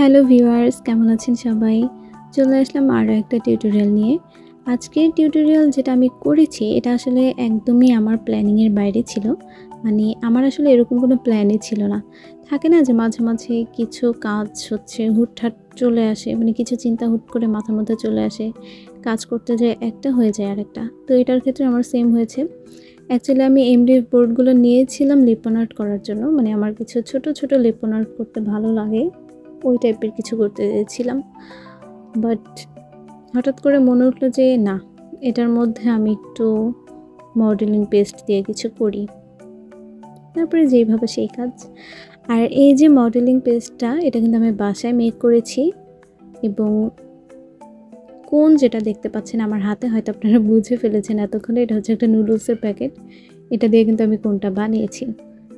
Hello viewers, কেমন আছেন সবাই? চলে আসলাম আরও একটা টিউটোরিয়াল নিয়ে। আজকের টিউটোরিয়াল যেটা আমি করেছি এটা আসলে একদমই আমার প্ল্যানিংয়ের বাইরে ছিল। মানে আমার আসলে এরকম কোনো প্ল্যানই ছিল না। থাকে না যে মাঝে, মাঝে কিছু কাজ হচ্ছে হুটহাট চলে আসে, মানে কিছু চিন্তা হুট করে মাথার মধ্যে চলে আসে। কাজ করতে যেয়ে একটা হয়ে যায় আরেকটা। তো এটার ক্ষেত্রে আমার সেম হয়েছে। অ্যাকচুয়ালি আমি এমডিএফ বোর্ডগুলো নিয়েছিলাম লিপন আর্ট করার জন্য। মানে আমার কিছু ছোট, ছোট লিপন আর্ট করতে ভালো লাগে। ওই টাইপের কিছু করতে চেয়েছিলাম। বাট হঠাৎ করে মনে উঠলো যে না, এটার মধ্যে আমি একটু মডেলিং পেস্ট দিয়ে কিছু করি। তারপরে যেইভাবে সেই কাজ। আর এই যে মডেলিং পেস্টটা এটা কিন্তু আমি বাসায় মেক করেছি এবং কোন যেটা দেখতে পাচ্ছেন আমার হাতে হয়তো আপনারা বুঝে ফেলেছেন এতক্ষণে, এটা হচ্ছে একটা নুডলসের প্যাকেট। এটা দিয়ে কিন্তু আমি কোনটা বানিয়েছি।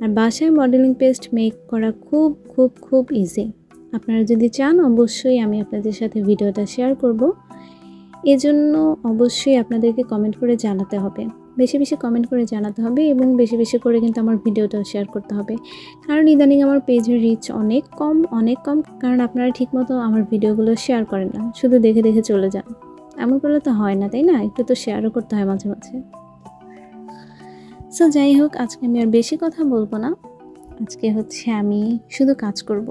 আর বাসায় মডেলিং পেস্ট মেক করা খুব খুব খুব ইজি। আপনারা যদি চান অবশ্যই আমি আপনাদের সাথে ভিডিওটা শেয়ার করব। এজন্য অবশ্যই আপনাদেরকে কমেন্ট করে জানাতে হবে। বেশি বেশি কমেন্ট করে জানাতে হবে এবং বেশি বেশি করে কিন্তু আমার ভিডিওটাও শেয়ার করতে হবে। কারণ ইদানিং আমার পেজের রিচ অনেক কম, কারণ আপনারা ঠিকমতো আমার ভিডিওগুলো শেয়ার করেন না, শুধু দেখে দেখে চলে যান। এমন করলে তো হয় না, তাই না? একটু তো শেয়ারও করতে হয় মাঝে মাঝে। সো যাই হোক, আজকে আমি আর বেশি কথা বলবো না। আজকে হচ্ছে আমি শুধু কাজ করব।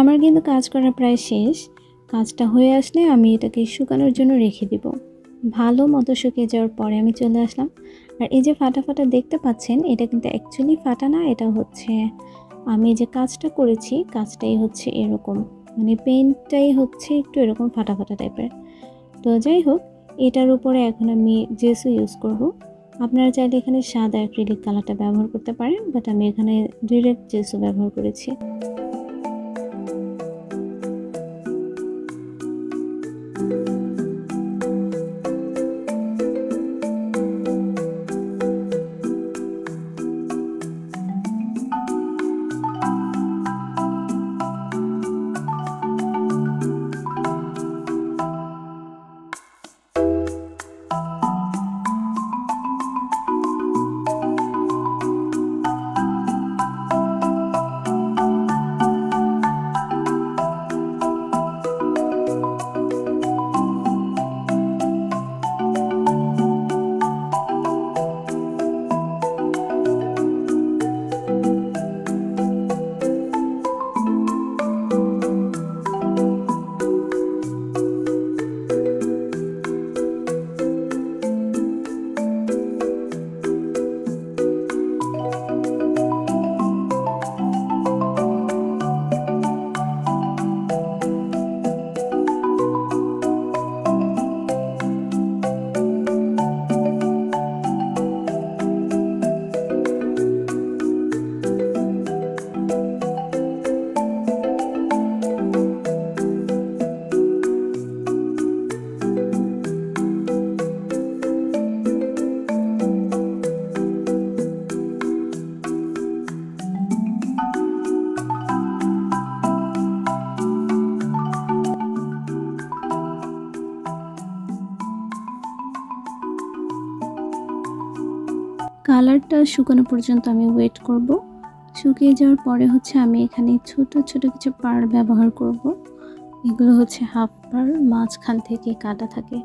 আমার কিন্তু কাজ করা প্রায় শেষ। কাজটা হয়ে আসলে আমি এটাকে শুকানোর জন্য রেখে দিব। ভালো মতো শুকিয়ে যাওয়ার পরে আমি চলে আসলাম। আর এই যে ফাটা ফাটা দেখতে পাচ্ছেন, এটা কিন্তু অ্যাকচুয়ালি ফাটা না, এটা হচ্ছে আমি যে কাজটা করেছি কাজটাই হচ্ছে এরকম, মানে পেইন্টটাই হচ্ছে একটু এরকম ফাটা ফাটা টাইপের। তো যাই হোক, এটার উপরে এখন আমি জেসু ইউজ করব। আপনারা চাইলে এখানে সাদা অ্যাক্রিলিক কালারটা ব্যবহার করতে পারেন, বাট আমি এখানে ডিরেক্ট জেসু ব্যবহার করেছি। কালারটা শুকানো পর্যন্ত আমি ওয়েট করব। শুকিয়ে যাওয়ার পরে হচ্ছে আমি এখানে ছোট ছোট কিছু পাড় ব্যবহার করব। এগুলো হচ্ছে হাফ পাড়, মাঝখান থেকে কাটা থাকে।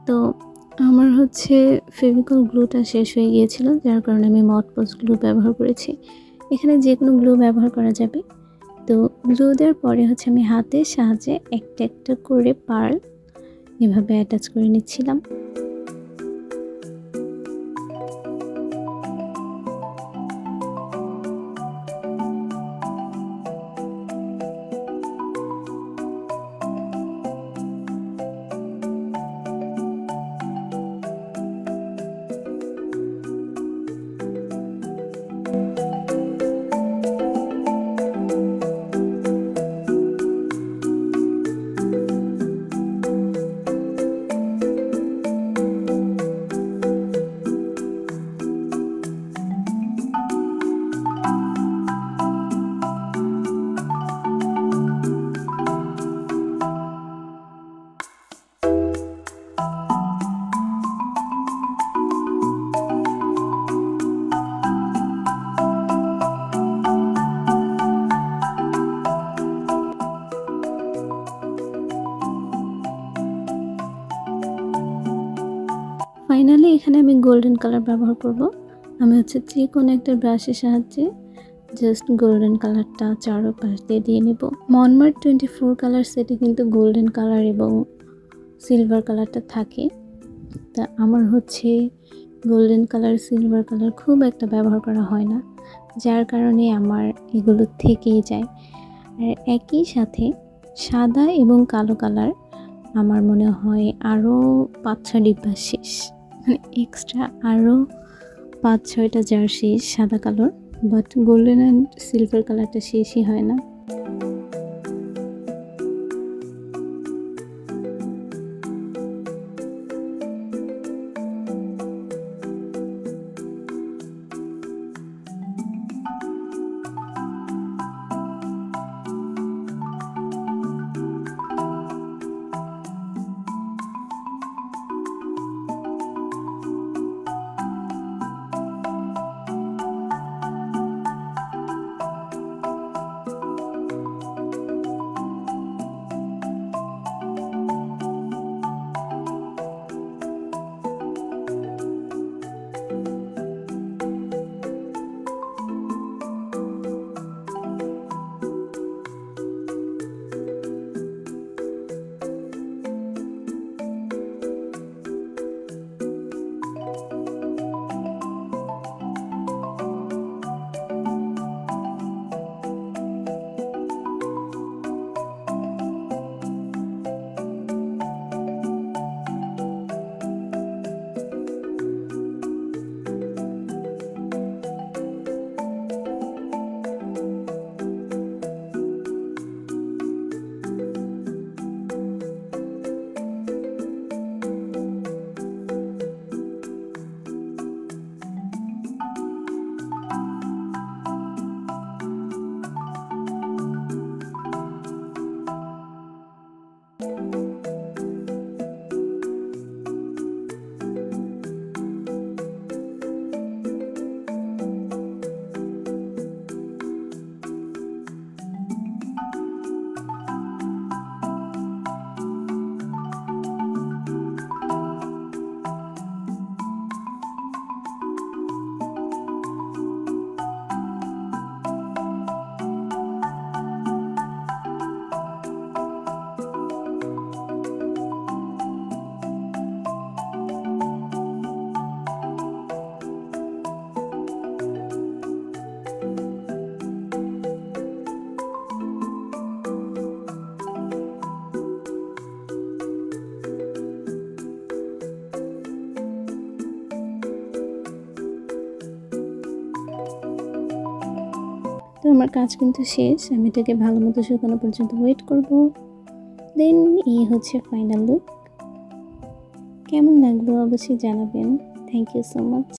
তো আমার হচ্ছে ফেভিকল গ্লুটা শেষ হয়ে গিয়েছিল, যার কারণে আমি মটপজ গ্লু ব্যবহার করেছি। এখানে যে কোনো গ্লু ব্যবহার করা যাবে। তো গ্লু দেওয়ার পরে হচ্ছে আমি হাতের সাহায্যে একটা একটা করে পার্ল এভাবে অ্যাটাচ করে নিচ্ছিলাম। ফাইনালি এখানে আমি গোল্ডেন কালার ব্যবহার করব। আমি হচ্ছে চিকন একটা ব্রাশের সাহায্যে জাস্ট গোল্ডেন কালারটা চারপাশ দিয়ে নেব। মনমার্ট 24 কালার সেটে কিন্তু গোল্ডেন কালার এবং সিলভার কালারটা থাকে। তা আমার হচ্ছে গোল্ডেন কালার সিলভার কালার খুব একটা ব্যবহার করা হয় না, যার কারণে আমার এগুলো থেকেই যায়। আর একই সাথে সাদা এবং কালো কালার আমার মনে হয় আরও 5-6 ডিব্বা শেষ, মানে এক্সট্রা আরও 5-6টা জার শেষ সাদা কালোর। বাট গোল্ডেন অ্যান্ড সিলভার কালারটা শেষই হয় না। তো আমার কাজ কিন্তু শেষ। আমি এটাকে ভালো মতো শুকানো পর্যন্ত ওয়েট করব। দেন এই হচ্ছে ফাইনাল লুক। কেমন লাগলো অবশ্যই জানাবেন। Thank you so much.